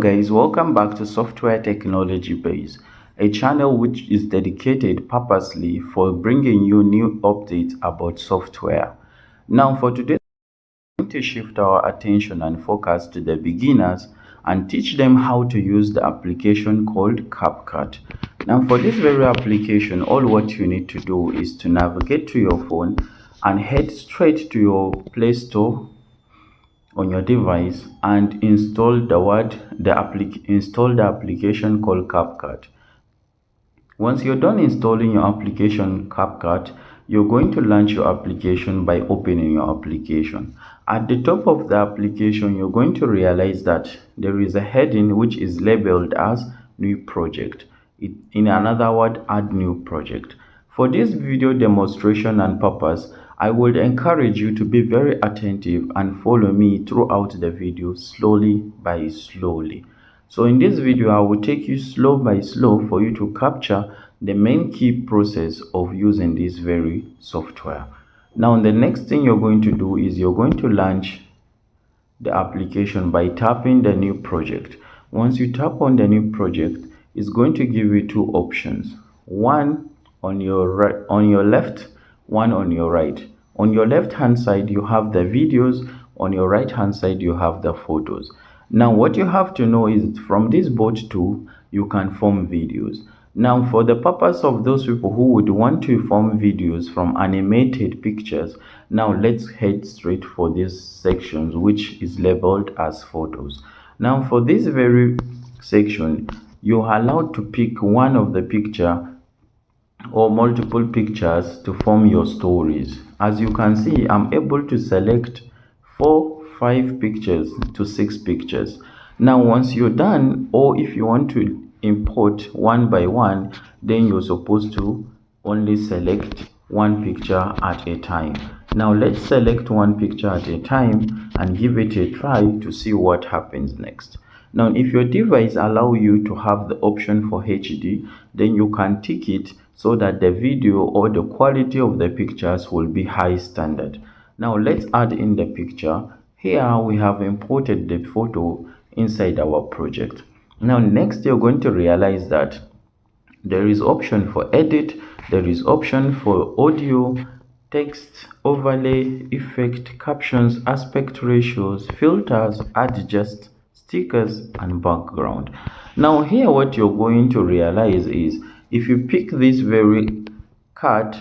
guys, welcome back to Software Technology Base, a channel which is dedicated purposely for bringing you new updates about software. Now for today, we're going to shift our attention and focus to the beginners and teach them how to use the application called CapCut. Now for this very application, all what you need to do is to navigate to your phone and head straight to your Play Store on your device and install the application called CapCut. Once you're done installing your application CapCut, you're going to launch your application by opening your application. At the top of the application, you're going to realize that there is a heading which is labeled as New Project. In another word, Add New Project. For this video demonstration and purpose, I would encourage you to be very attentive and follow me throughout the video slowly by slowly. So in this video, I will take you slow by slow for you to capture the main key process of using this very software. Now, the next thing you're going to do is you're going to launch the application by tapping the new project. Once you tap on the new project, it's going to give you two options. One on your right, on your left, one on your right. On your left hand side, you have the videos. On your right hand side, you have the photos. Now what you have to know is from this both two, you can form videos. Now for the purpose of those people who would want to form videos from animated pictures, now let's head straight for these sections which is labeled as photos. Now for this very section, you're allowed to pick one of the picture or multiple pictures to form your stories. As you can see, I'm able to select 5 pictures to 6 pictures. Now once you're done, or if you want to import one by one, then you're supposed to only select one picture at a time. Now let's select one picture at a time and give it a try to see what happens next. Now if your device allow you to have the option for HD, then you can tick it so that the video or the quality of the pictures will be high standard. Now let's add in the picture. Here we have imported the photo inside our project. Now next you're going to realize that there is option for edit, there is option for audio, text, overlay, effect, captions, aspect ratios, filters, adjust, stickers and background. Now here what you're going to realize is if you pick this very card,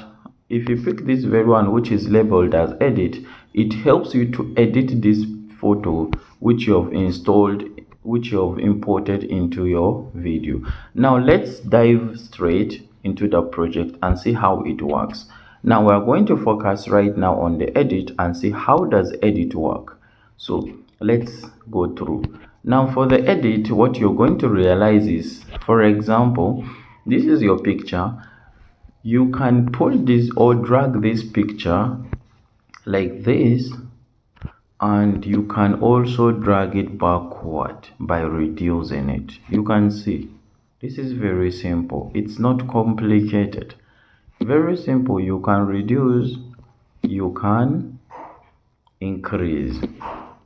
if you pick this very one which is labeled as edit, it helps you to edit this photo which you have installed, which you have imported into your video. Now let's dive straight into the project and see how it works. Now we are going to focus right now on the edit and see how does edit work. So let's go through. Now for the edit, what you're going to realize is, for example, this is your picture. You can pull this or drag this picture like this, and you can also drag it backward by reducing it. You can see this is very simple. It's not complicated. Very simple. You can reduce, you can increase.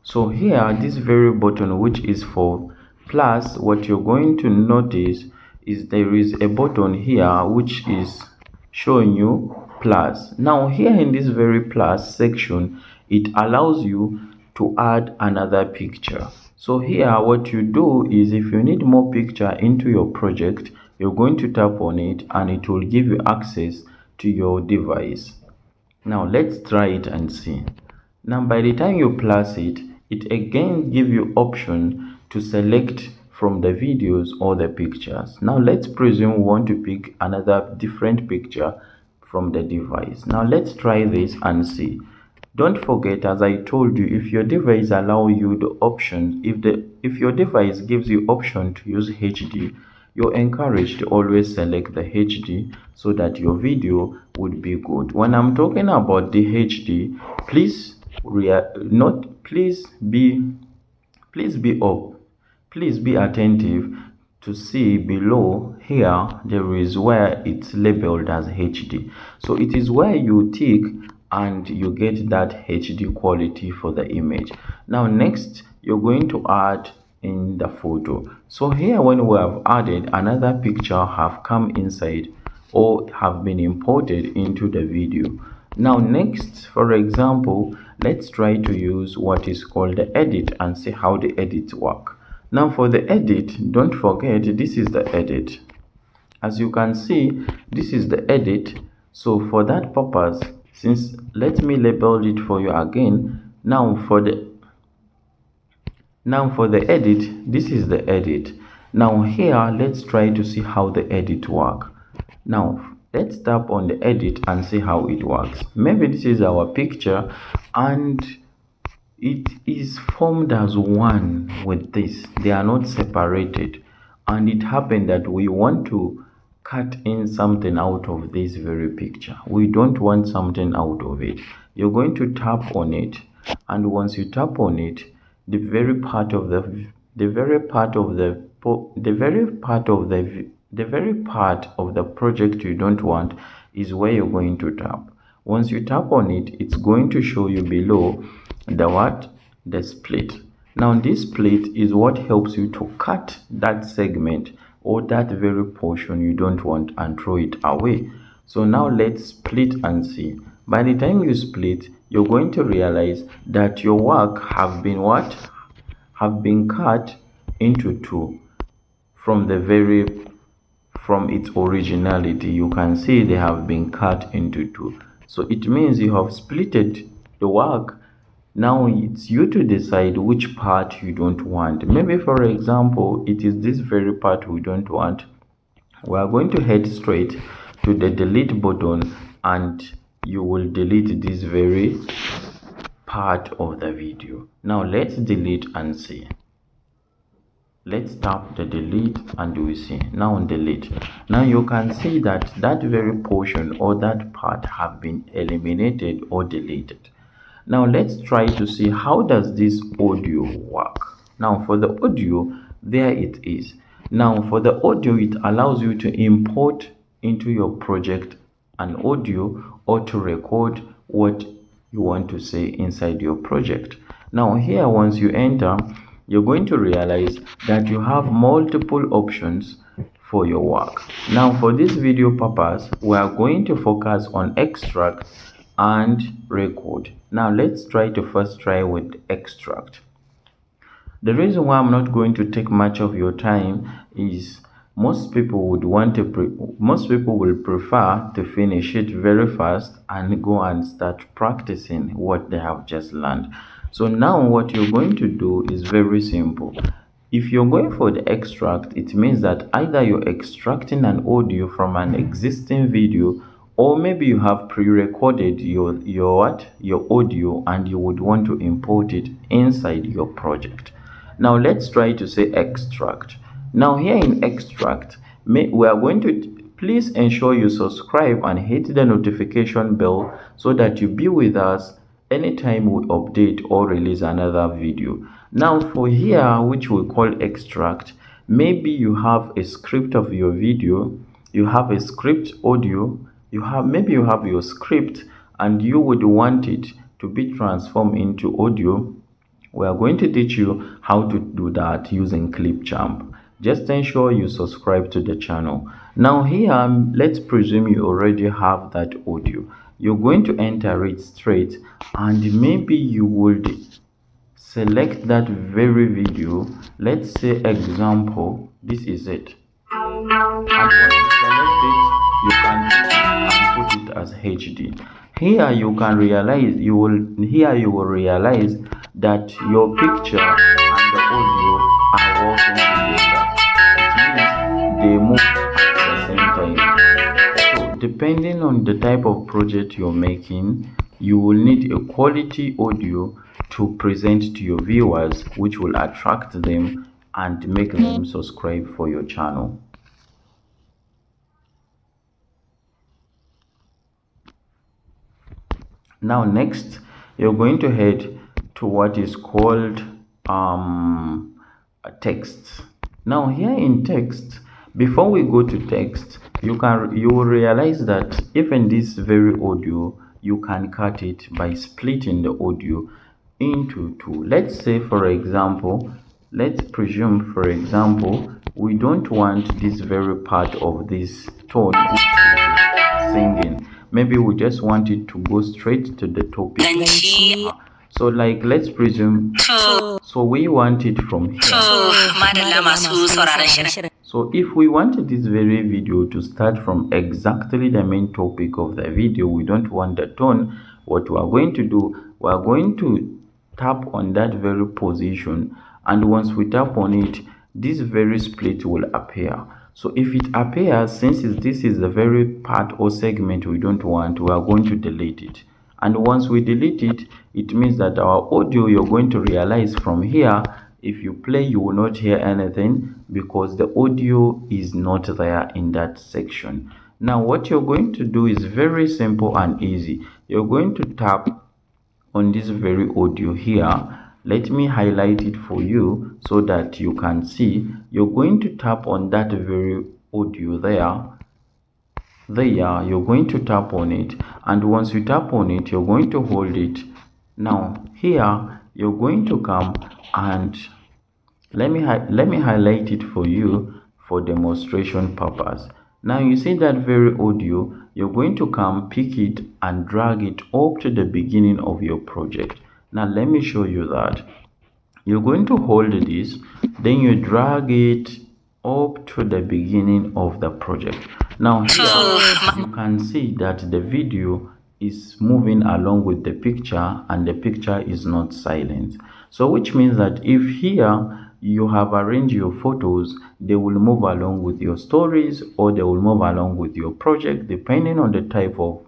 So here, this very button which is for plus, what you're going to notice is there is a button here which is showing you plus. Now here in this very plus section, it allows you to add another picture. So here what you do is if you need more picture into your project, you're going to tap on it and it will give you access to your device. Now let's try it and see. Now by the time you plus it, it again gives you option to select from the videos or the pictures. Now let's presume we want to pick another different picture from the device. Now let's try this and see. Don't forget, as I told you, if your device allow you the option, if your device gives you option to use HD, you're encouraged to always select the HD so that your video would be good. When I'm talking about the HD, please be attentive to see below here. There is where it's labeled as HD. So it is where you tick and you get that HD quality for the image. Now next, you're going to add in the photo. So here when we have added another picture have come inside or have been imported into the video. Now next, for example, let's try to use what is called the edit and see how the edit work. Now for the edit, don't forget this is the edit. As you can see, this is the edit. So for that purpose, since let me label it for you again. Now for the edit, this is the edit. Now here, let's try to see how the edit work. Now let's tap on the edit and see how it works. Maybe this is our picture and it is formed as one with this. They are not separated. And it happened that we want to cut in something out of this very picture. We don't want something out of it. You're going to tap on it, and once you tap on it, the very part of the the very part of the the very part of the very part of the project you don't want is where you're going to tap. Once you tap on it, it's going to show you below the what? The split. Now this split is what helps you to cut that segment or that very portion you don't want and throw it away. So now let's split and see. By the time you split, you're going to realize that your work have been what? Have been cut into two from the very from its originality. You can see they have been cut into two. So it means you have splitted the work. Now it's you to decide which part you don't want. Maybe for example, it is this very part we don't want. We are going to head straight to the delete button and you will delete this very part of the video. Now let's delete and see. Let's tap the delete and we see. Now on delete. Now you can see that that very portion or that part have been eliminated or deleted. Now let's try to see how does this audio work. Now for the audio, there it is. Now for the audio, it allows you to import into your project an audio or to record what you want to say inside your project. Now here, once you enter, you're going to realize that you have multiple options for your work. Now for this video purpose, we are going to focus on extract and record. Now let's try with extract. The reason why I'm not going to take much of your time is most people will prefer to finish it very fast and go and start practicing what they have just learned. So now what you're going to do is very simple. If you're going for the extract, it means that either you're extracting an audio from an existing video, or maybe you have pre-recorded your audio and you would want to import it inside your project. Now let's try to say extract. Now here in extract, we are going to please ensure you subscribe and hit the notification bell so that you be with us anytime we update or release another video. Now for here, which we call extract, maybe you have a script of your video, you have a script audio, maybe you have your script and you would want it to be transformed into audio. We are going to teach you how to do that using Clipchamp. Just ensure you subscribe to the channel. Now here, let's presume you already have that audio. You're going to enter it straight and maybe you would select that very video. Let's say example, this is it. And once you select it, you can put it as HD. Here you can realize you will realize that your picture and the audio are working together. It means they move at the same time. So depending on the type of project you're making, you will need a quality audio to present to your viewers, which will attract them and make them subscribe for your channel. Now next, you're going to head to what is called text. Now here in text, before we go to text, you will realize that even this very audio, you can cut it by splitting the audio into two. Let's say for example, let's presume, for example, we don't want this very part of this tone which is singing. Maybe we just want it to go straight to the topic. So like let's presume, so we want it from here. So if we want this very video to start from exactly the main topic of the video, we don't want the tone, what we are going to do, we are going to tap on that very position, and once we tap on it, this very split will appear. So if it appears, since this is the very part or segment we don't want, we are going to delete it. And once we delete it, it means that our audio, you're going to realize from here, if you play, you will not hear anything because the audio is not there in that section. Now what you're going to do is very simple and easy. You're going to tap on this very audio here. Let me highlight it for you so that you can see. You're going to tap on that very audio there, you're going to tap on it, and once you tap on it, you're going to hold it. Now here you're going to come and let me highlight it for you for demonstration purpose. Now you see that very audio, you're going to come pick it and drag it up to the beginning of your project. Now let me show you that. You're going to hold this, then you drag it up to the beginning of the project. Now here you can see that the video is moving along with the picture and the picture is not silent. So which means that if here you have arranged your photos, they will move along with your stories or they will move along with your project depending on the type of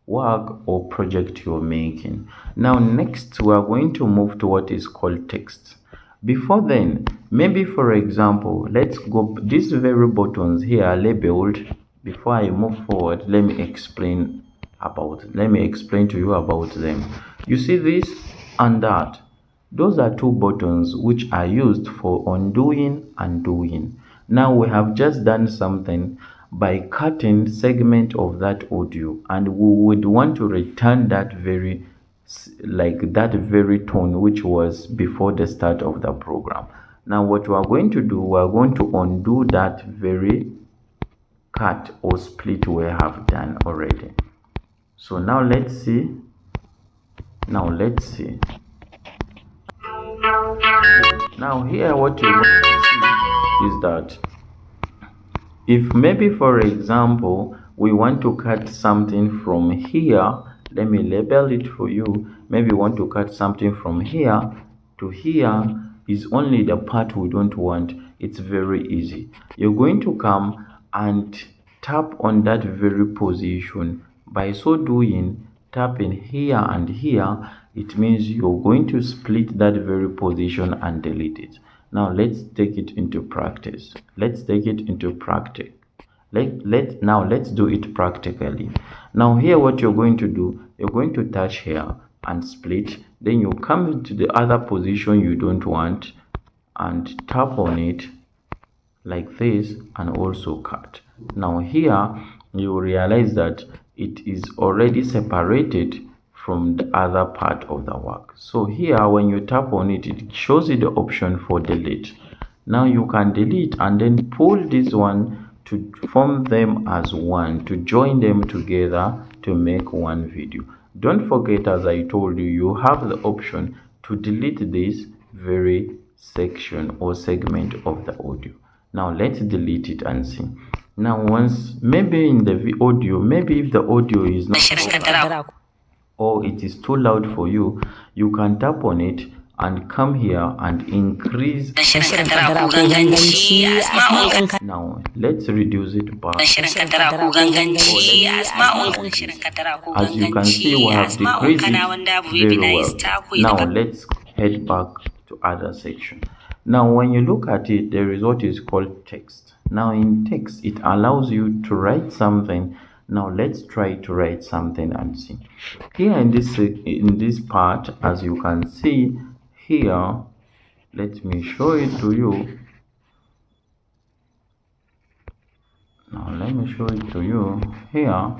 work or project you're making. Now next we are going to move to what is called text. Before then, maybe for example, let's go, these very buttons here are labeled. Before I move forward, let me explain to you about them. You see this and that, those are two buttons which are used for undoing and doing. Now we have just done something by cutting segment of that audio, and we would want to return that very tone which was before the start of the program. Now what we are going to do, we are going to undo that very cut or split we have done already. So now let's see. Now here what you're going to see is that if maybe for example we want to cut something from here, let me label it for you. Maybe we want to cut something from here to here is only the part we don't want. It's very easy. You're going to come and tap on that very position. By so doing, tapping here and here, it means you're going to split that very position and delete it. Now let's take it into practice. Let's do it practically. Now here what you're going to do, you're going to touch here and split, then you come to the other position you don't want and tap on it like this and also cut. Now here you realize that it is already separated from the other part of the work. So here when you tap on it, it shows you the option for delete. Now you can delete and then pull this one to form them as one, to join them together to make one video. Don't forget, as I told you, you have the option to delete this very section or segment of the audio. Now let's delete it and see. Now once, maybe in the audio, maybe if the audio is not or it is too loud for you, you can tap on it and come here and increase. Now let's reduce it back. As you can see, we have decreased it very well. Now let's head back to other section. Now when you look at it, there is what is called text. Now in text, it allows you to write something. Now let's try to write something and see. Here in this part, as you can see here, let me show it to you. Now let me show it to you here.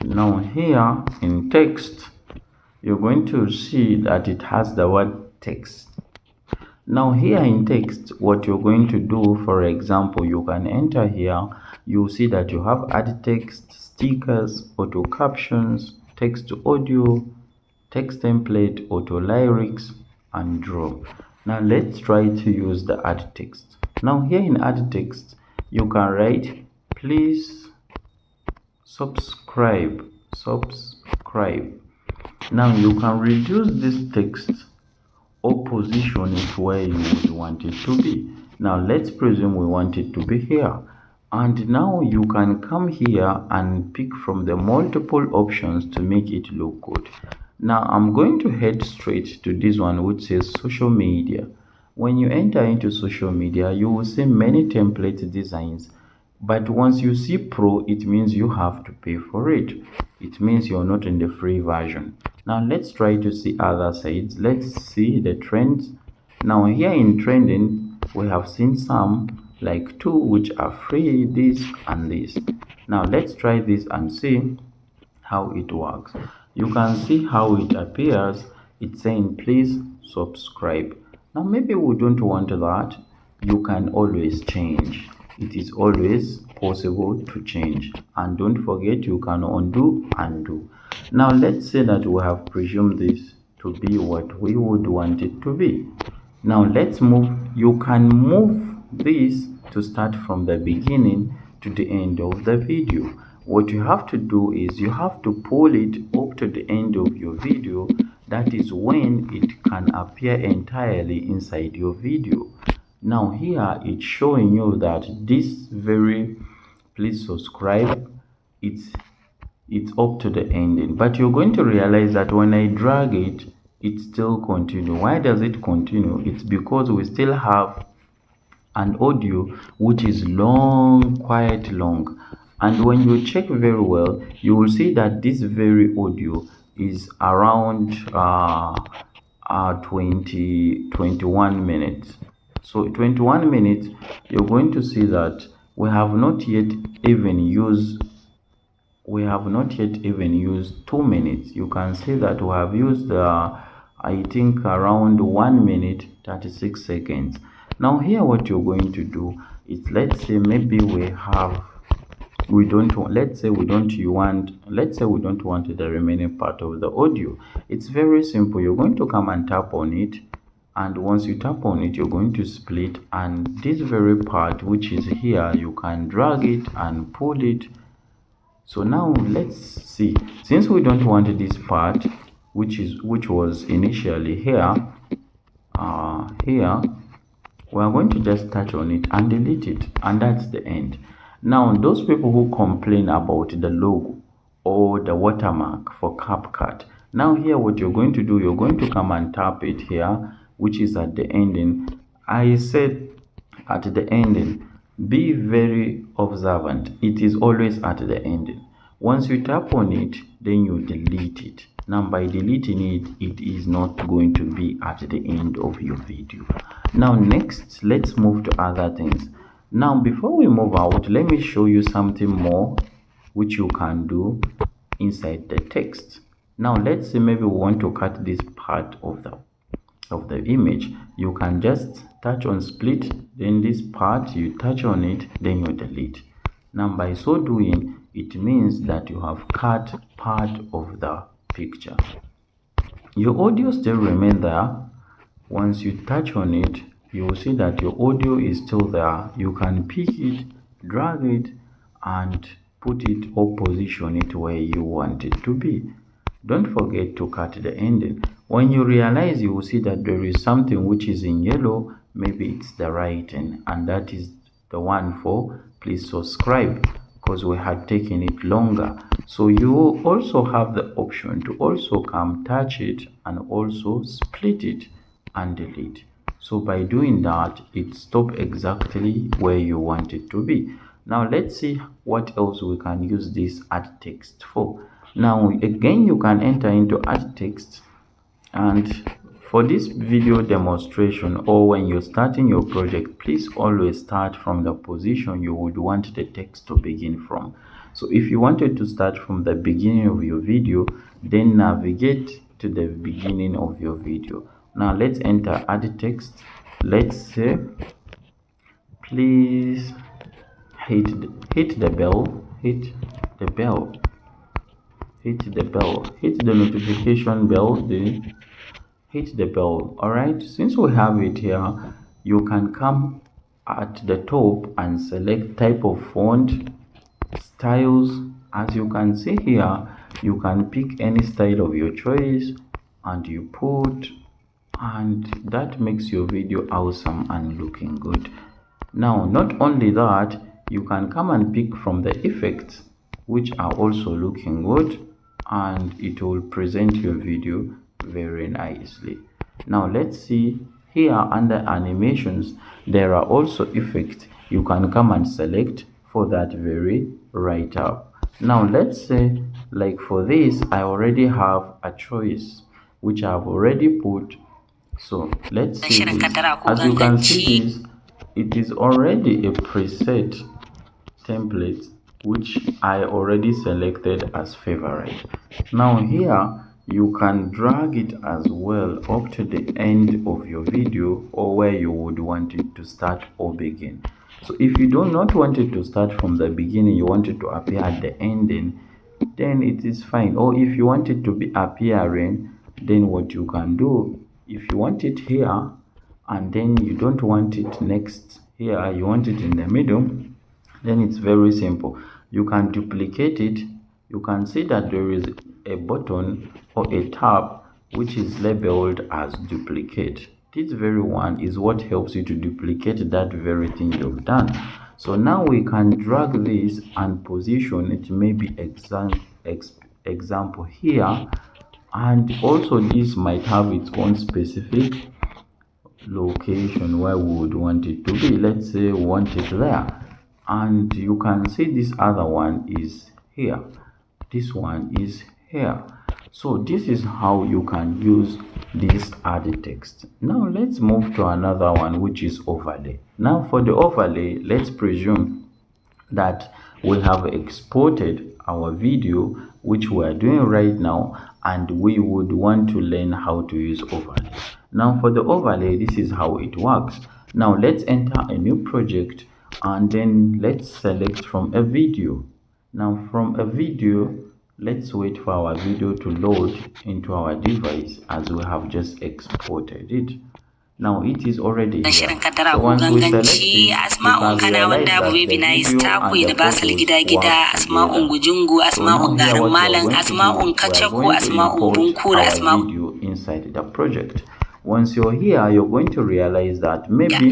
Now here in text, you're going to see that it has the word text. Now here in text, what you're going to do, for example, you can enter here, you'll see that you have add text, stickers, auto captions, text to audio, text template, auto lyrics, and draw. Now let's try to use the add text. Now here in add text, you can write please subscribe. Now you can reduce this text or position it where you would want it to be. Now let's presume we want it to be here. And now you can come here and pick from the multiple options to make it look good. Now I'm going to head straight to this one which says social media. When you enter into social media, you will see many template designs. But once you see Pro, it means you have to pay for it. It means you're not in the free version. Now let's try to see other sides. Let's see the trends. Now here in trending, we have seen some like two which are free, this and this. Now let's try this and see how it works. You can see how it appears. It's saying please subscribe. Now maybe we don't want that. You can always change. It is always possible to change, and don't forget you can undo. Now let's say that we have presumed this to be what we would want it to be. Now let's move. You can move this to start from the beginning to the end of the video. What you have to do is you have to pull it up to the end of your video. That is when it can appear entirely inside your video. Now here it's showing you that this very please subscribe, it's up to the ending, but you're going to realize that when I drag it, it still continue. Why does it continue? It's because we still have an audio which is long, quite long, and when you check very well, you will see that this very audio is around 21 minutes. So 21 minutes, you're going to see that we have not yet even used 2 minutes. You can see that we have used I think around 1 minute 36 seconds. Now here what you're going to do is, let's say maybe let's say we don't want the remaining part of the audio. It's very simple. You're going to come and tap on it, and once you tap on it, you're going to split, and this very part which is here, you can drag it and pull it. So now let's see, since we don't want this part which was initially here, we are going to just touch on it and delete it, and that's the end. Now those people who complain about the logo or the watermark for CapCut, now here what you're going to do, you're going to come and tap it here, which is at the ending. I said at the ending, be very observant. It is always at the ending. Once you tap on it, then you delete it. Now by deleting it, it is not going to be at the end of your video. Now next, let's move to other things. Now before we move out, let me show you something more which you can do inside the text. Now let's say maybe we want to cut this part of the image. You can just touch on split, then this part you touch on it, then you delete. Now by so doing, it means that you have cut part of the picture. Your audio still remain there. Once you touch on it, you will see that your audio is still there. You can pick it, drag it, and put it or position it where you want it to be. Don't forget to cut the ending. When you realize, you will see that there is something which is in yellow. Maybe it's the writing, and that is the one for please subscribe, because we had taken it longer. So you also have the option to also come touch it and also split it and delete. So by doing that, it stops exactly where you want it to be. Now let's see what else we can use this add text for. Now again, you can enter into add text, and for this video demonstration, or when you're starting your project, please always start from the position you would want the text to begin from. So if you wanted to start from the beginning of your video, then navigate to the beginning of your video. Now let's enter add text. Let's say please hit the bell, hit the bell, hit the notification bell, hit the bell. All right, since we have it here, you can come at the top and select type of font, styles. As you can see here, you can pick any style of your choice and you put, and that makes your video awesome and looking good. Now not only that, you can come and pick from the effects which are also looking good, and it will present your video very nicely. Now let's see here under animations, there are also effects you can come and select for that very write up. Now let's say, like for this, I already have a choice which I've already put. So let's see this. As you can see this, it is already a preset template which I already selected as favorite. Now here you can drag it as well up to the end of your video, or where you would want it to start or begin. So if you do not want it to start from the beginning, you want it to appear at the ending, then it is fine. Or if you want it to be appearing, then what you can do, if you want it here and then you don't want it next here, you want it in the middle, then it's very simple. You can duplicate it. You can see that there is a button or a tab which is labeled as duplicate. This very one is what helps you to duplicate that very thing you've done. So now we can drag this and position it, maybe example here, and also this might have its own specific location where we would want it to be. Let's say we want it there, and you can see this other one is here, this one is here. So this is how you can use this add text. Now let's move to another one, which is overlay. Now for the overlay, let's presume that we have exported our video, which we are doing right now, and we would want to learn how to use overlay. Now for the overlay, this is how it works. Now let's enter a new project and then let's select from a video. Now from a video, let's wait for our video to load into our device, as we have just exported it. Now it is already here. So once we select it, you can realize that the video and the photos work together. So now here what we are going to do, we are going to import our video inside the project. Once you're here, you're going to realize that maybe,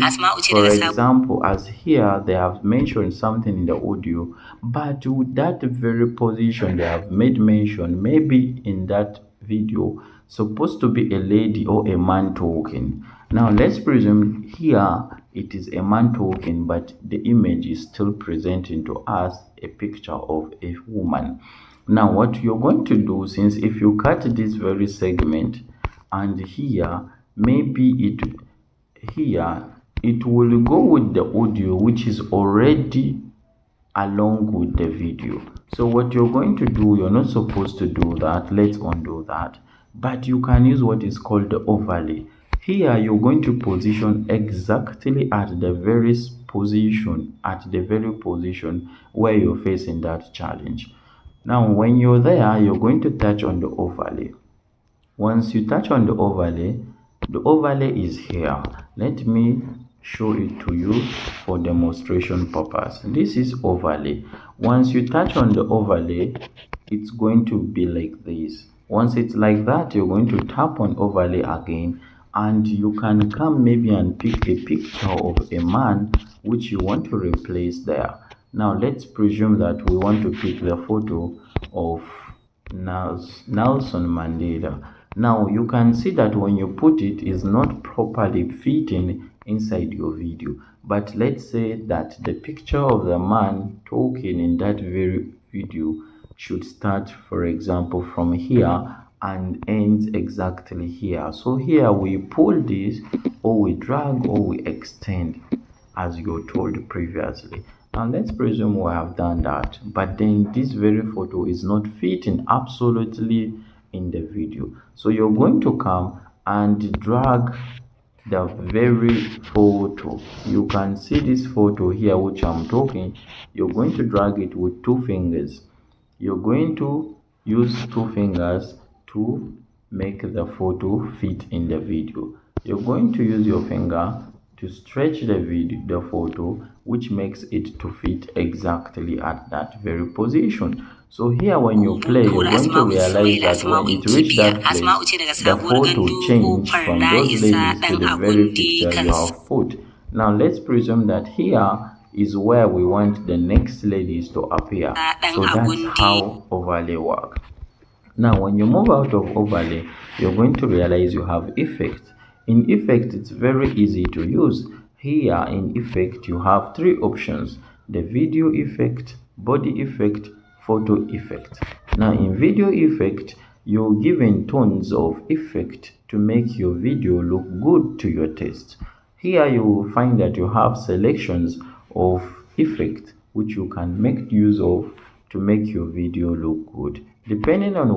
for example, as here they have mentioned something in the audio, but with that very position they have made mention, maybe in that video supposed to be a lady or a man talking. Now let's presume here it is a man talking, but the image is still presenting to us a picture of a woman. Now what you're going to do, since if you cut this very segment and here, maybe it will go with the audio which is already along with the video. So what you're going to do, you're not supposed to do that. Let's undo that. But you can use what is called the overlay. Here you're going to position exactly at the very position where you're facing that challenge. Now when you're there, you're going to touch on the overlay. Once you touch on the overlay is here. Let me show it to you for demonstration purpose. This is overlay. Once you touch on the overlay, it's going to be like this. Once it's like that, you're going to tap on overlay again, and you can come maybe and pick a picture of a man which you want to replace there. Now let's presume that we want to pick the photo of Nelson Mandela. Now you can see that when you put it is not properly fitting inside your video. But let's say that the picture of the man talking in that very video should start, for example, from here and ends exactly here. So here we pull this, or we drag, or we extend, as you told previously. And let's presume we have done that, but then this very photo is not fitting absolutely in the video. So you're going to come and drag the very photo. You can see this photo here which I'm talking. You're going to drag it with 2 fingers. You're going to use 2 fingers to make the photo fit in the video. You're going to use your finger to stretch the photo, which makes it to fit exactly at that very position. So here when you play, you're going to realize that when it reached that place, the photo changed from those ladies to the very picture you have put. Now let's presume that here is where we want the next ladies to appear. So that's how overlay works. Now, when you move out of overlay, you're going to realize you have effect. In effect, it's very easy to use. Here in effect, you have 3 options: the video effect, body effect, photo effect. Now, in video effect, you're given tons of effect to make your video look good to your taste. Here you will find that you have selections of effect which you can make use of to make your video look good. Depending on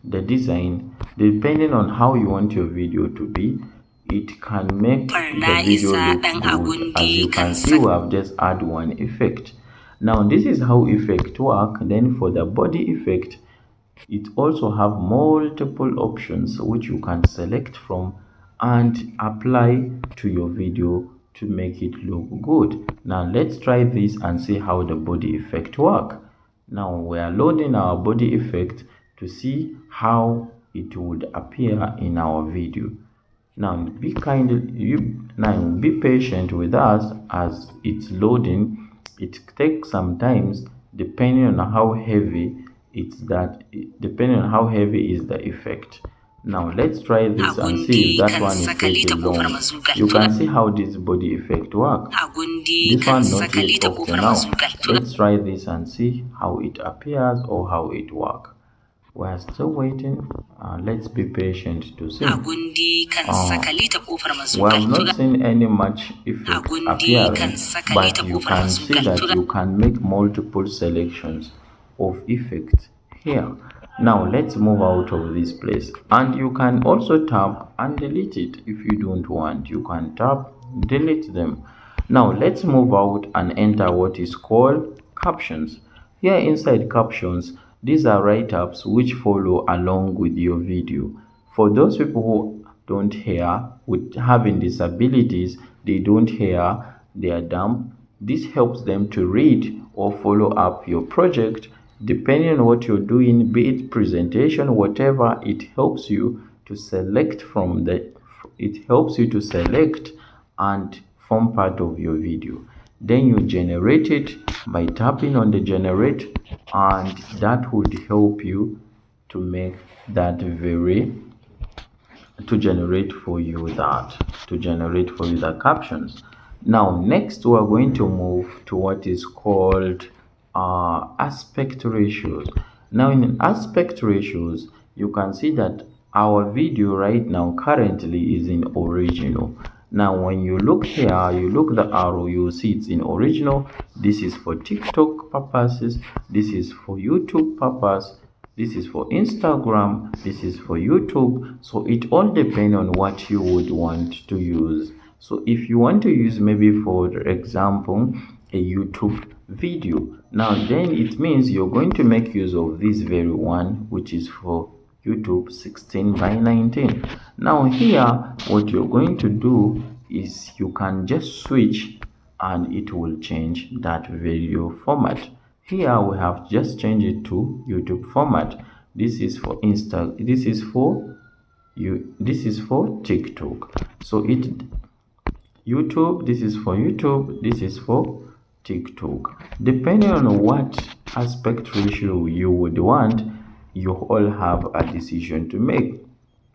the design, depending on how you want your video to be, it can make the video look good. As you can see, we have just add one effect. Now this is how effect work. Then for the body effect, it also have multiple options which you can select from and apply to your video to make it look good. Now let's try this and see how the body effect work. Now we are loading our body effect to see how it would appear in our video. Now be patient with us as it's loading. It takes some time depending on how heavy is the effect. Now let's try this and see if that one is taking long. You can see how this body effect works. This one not yet up to now. Let's try this and see how it appears or how it works. We're still waiting. Let's be patient to see. We have not seen any much effect appearing, but you can see that you can make multiple selections of effects here. Now let's move out of this place, and you can also tap and delete it if you don't want. You can tap, delete them. Now let's move out and enter what is called captions. Here inside captions, these are write-ups which follow along with your video. For those people who don't hear, with having disabilities, they don't hear, they are dumb, this helps them to read or follow up your project. Depending on what you're doing, be it presentation, whatever, it helps you to select and form part of your video. Then you generate it by tapping on the generate, and that would help you to make that to generate for you the captions. Now next we are going to move to what is called aspect ratios. Now in aspect ratios, you can see that our video right now currently is in original. Now when you look here, you look the arrow, you see it's in original. This is for TikTok purposes, this is for YouTube purpose, this is for Instagram, this is for YouTube. So it all depends on what you would want to use. So if you want to use maybe for example a YouTube video, now then it means you're going to make use of this very one which is for YouTube 16 by 19. Now here what you're going to do is you can just switch and it will change that video format. Here we have just changed it to YouTube format. This is for this is for TikTok. So YouTube, this is for YouTube, this is for TikTok. Depending on what aspect ratio you would want, you all have a decision to make.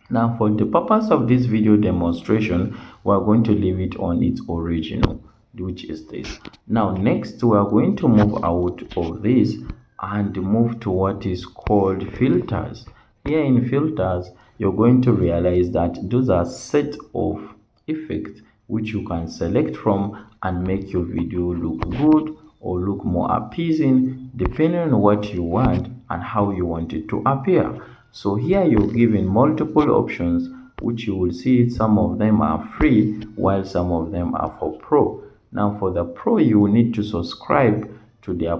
Now for the purpose of this video demonstration, we are going to leave it on its original, which is this. Now next we are going to move out of this and move to what is called filters. Here in filters, you're going to realize that those are set of effects which you can select from and make your video look good or look more appeasing depending on what you want and how you want it to appear. So here you're given multiple options, which you will see some of them are free while some of them are for pro. Now for the pro, you will need to subscribe to their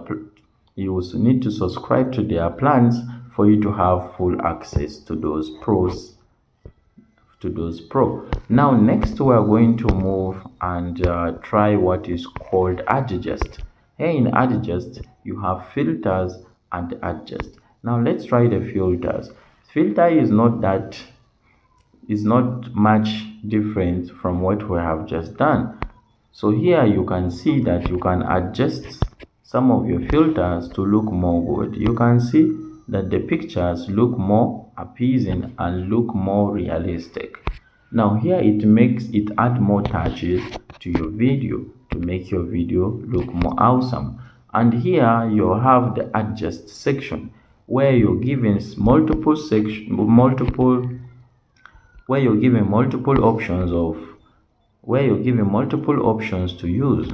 plans for you to have full access to those pro. Now next we are going to move and try what is called adjust. Here in adjust you have filters and adjust. Now let's try the filters. Filter is not much different from what we have just done. So here you can see that you can adjust some of your filters to look more good. You can see that the pictures look more appeasing and look more realistic. Now here it add more touches to your video to make your video look more awesome. And here you have the adjust section where you're given multiple options to use.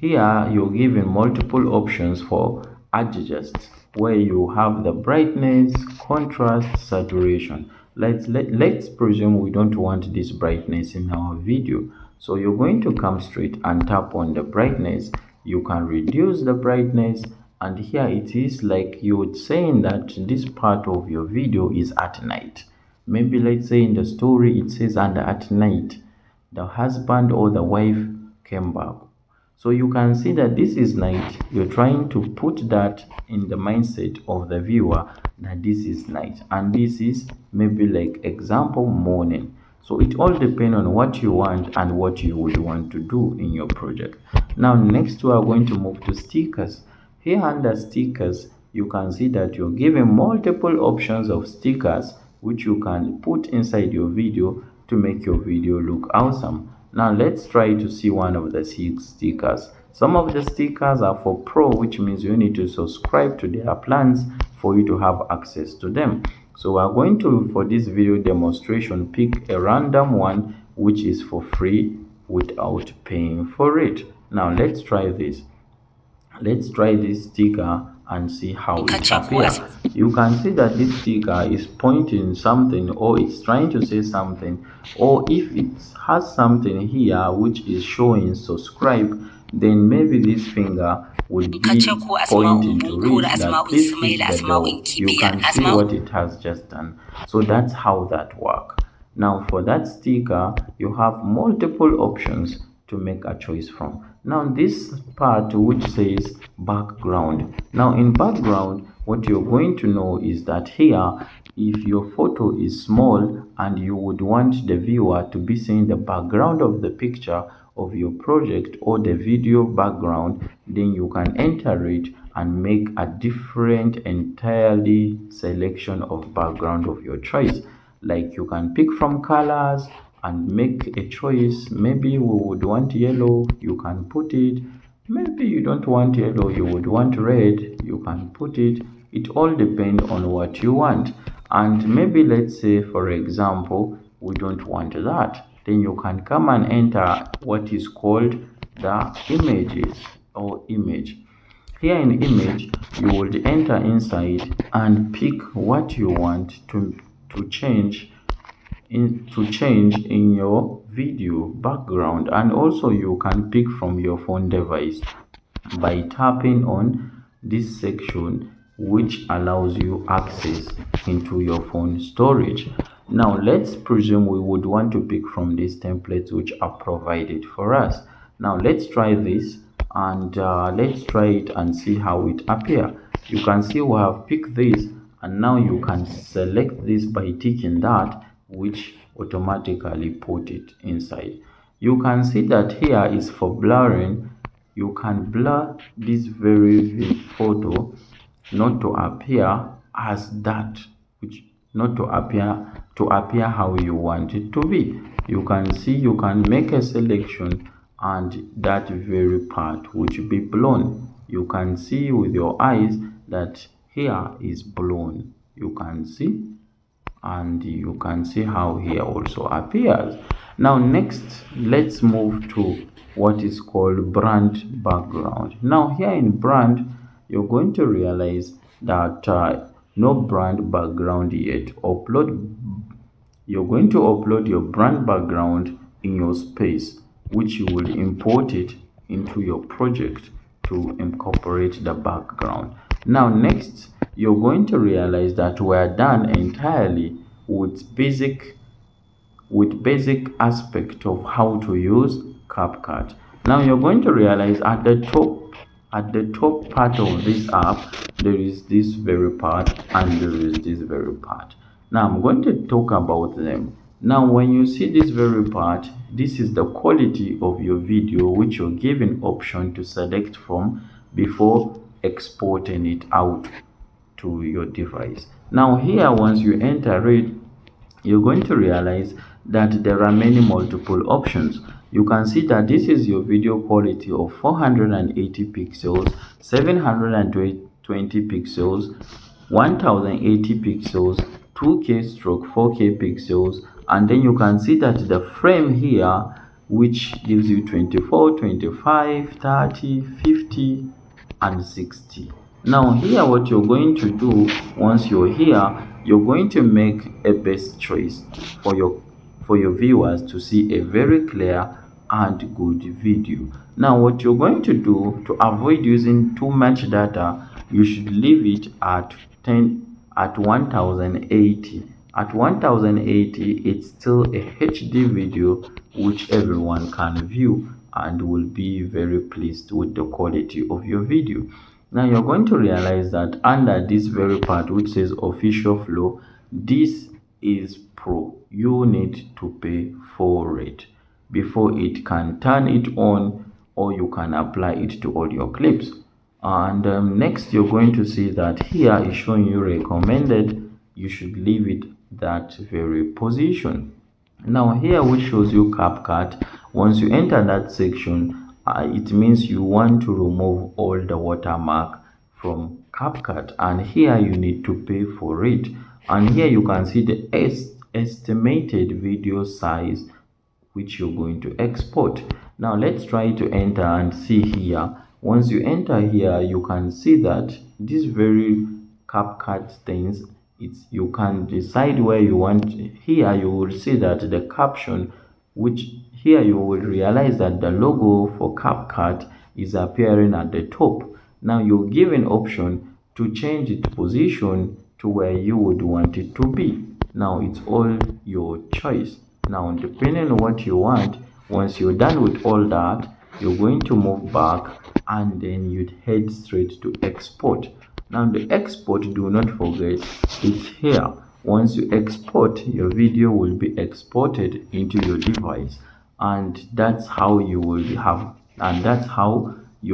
Here you're given multiple options for adjust where you have the brightness, contrast, saturation. Let's presume we don't want this brightness in our video. So you're going to come straight and tap on the brightness. You can reduce the brightness, and here it is like you're saying that this part of your video is at night. Maybe let's say in the story it says, and at night the husband or the wife came back. So you can see that this is night. You're trying to put that in the mindset of the viewer that this is night and this is maybe like example morning. So it all depends on what you want and what you would want to do in your project. Now next we are going to move to stickers. Here under stickers you can see that you're given multiple options of stickers which you can put inside your video to make your video look awesome. Now let's try to see one of the 6 stickers. Some of the stickers are for pro, which means you need to subscribe to their plans for you to have access to them. So we are going to, for this video demonstration, pick a random one which is for free without paying for it. Now let's try this. Let's try this sticker and see how it appears. You can see that this sticker is pointing something, or it's trying to say something, or if it has something here which is showing subscribe, then maybe this finger would be pointing to read that please click the bell. You can see what it has just done. So that's how that works. Now for that sticker you have multiple options to make a choice from. Now this part which says background. Now in background, what you're going to know is that here, if your photo is small and you would want the viewer to be seeing the background of the picture of your project or the video background, then you can enter it and make a different entirely selection of background of your choice. Like you can pick from colors and make a choice. Maybe we would want yellow, you can put it. Maybe you don't want yellow, you would want red, you can put it. It all depends on what you want. And maybe let's say for example we don't want that, then you can come and enter what is called the images or image. Here in image you would enter inside and pick what you want to change in your video background, and also you can pick from your phone device by tapping on this section which allows you access into your phone storage. Now let's presume we would want to pick from these templates which are provided for us. Now let's try this and let's try it and see how it appears. You can see we have picked this, and now you can select this by ticking that, which automatically put it inside. You can see that here is for blurring. You can blur this very photo not to appear as that, which not to appear how you want it to be. You can see you can make a selection and that very part which be blown. You can see with your eyes that here is blown. You can see, and you can see how here also appears. Now next, let's move to what is called brand background. Now here in brand, you're going to realize that no brand background yet. You're going to upload your brand background in your space, which you will import it into your project to incorporate the background. Now next, you're going to realize that we're done entirely with basic aspect of how to use CapCut. Now you're going to realize at the top part of this app, there is this very part and there is this very part. Now I'm going to talk about them. Now when you see this very part, this is the quality of your video which you're given option to select from before exporting it out to your device. Now here, once you enter it, you're going to realize that there are many multiple options. You can see that this is your video quality of 480 pixels, 720 pixels, 1080 pixels, 2K stroke 4K pixels, and then you can see that the frame here, which gives you 24, 25, 30, 50, and 60. Now here, what you're going to do once you're here, you're going to make a best choice for your viewers to see a very clear and good video. Now what you're going to do to avoid using too much data, you should leave it at 1080. At 1080, it's still a HD video which everyone can view and will be very pleased with the quality of your video. Now you're going to realize that under this very part which says official flow, this is pro. You need to pay for it before it can turn it on, or you can apply it to all your clips. And next, you're going to see that here is showing you recommended. You should leave it that very position. Now here, which shows you CapCut, once you enter that section, it means you want to remove all the watermark from CapCut, and here you need to pay for it. And here you can see the estimated video size which you're going to export. Now let's try to enter and see here. Once you enter here, you can see that this very CapCut things, you can decide where you want. Here you will see that the caption, which here you will realize that the logo for CapCut is appearing at the top. Now you're given option to change its position to where you would want it to be. Now it's all your choice. Now depending on what you want, once you're done with all that, you're going to move back and then you'd head straight to export. Now the export, do not forget, it's here. Once you export, your video will be exported into your device, and that's how your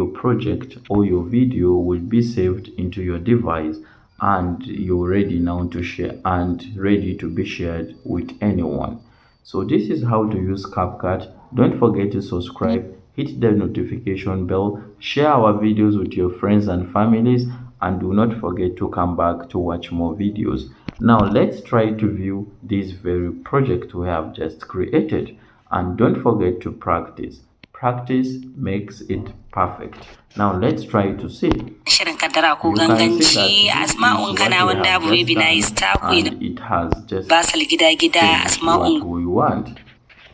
project or your video will be saved into your device, and you're ready now to share and ready to be shared with anyone. So this is how to use CapCut. Don't forget to subscribe, hit the notification bell, share our videos with your friends and families, and do not forget to come back to watch more videos. Now let's try to view this very project we have just created, and don't forget to practice. Practice makes it perfect. Now let's try to see. Shirin kaddara ko ganganci asma'un kana wanda abu bibi na and it has just basal gida what we want.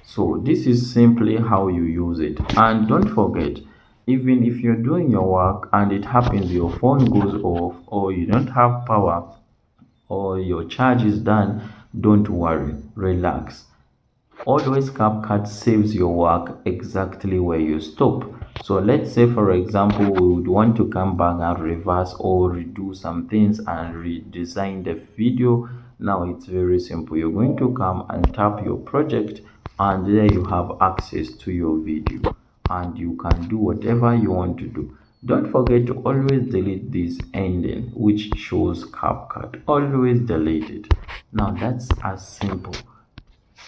So this is simply how you use it. And don't forget, even if you're doing your work and it happens your phone goes off, or you don't have power, or your charge is done, don't worry, relax. Always CapCut saves your work exactly where you stop. So let's say, for example, we would want to come back and reverse or redo some things and redesign the video. Now it's very simple. You're going to come and tap your project, and there you have access to your video, and you can do whatever you want to do. Don't forget to always delete this ending which shows CapCut. Always delete it. Now that's as simple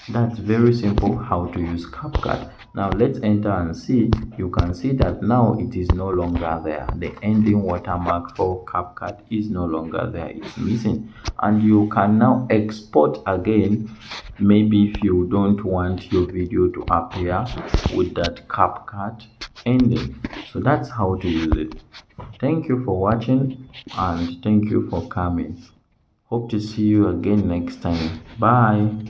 That's very simple how to use CapCut. Now let's enter and see. You can see that now it is no longer there. The ending watermark for CapCut is no longer there. It's missing. And you can now export again. Maybe if you don't want your video to appear with that CapCut ending. So that's how to use it. Thank you for watching and thank you for coming. Hope to see you again next time. Bye.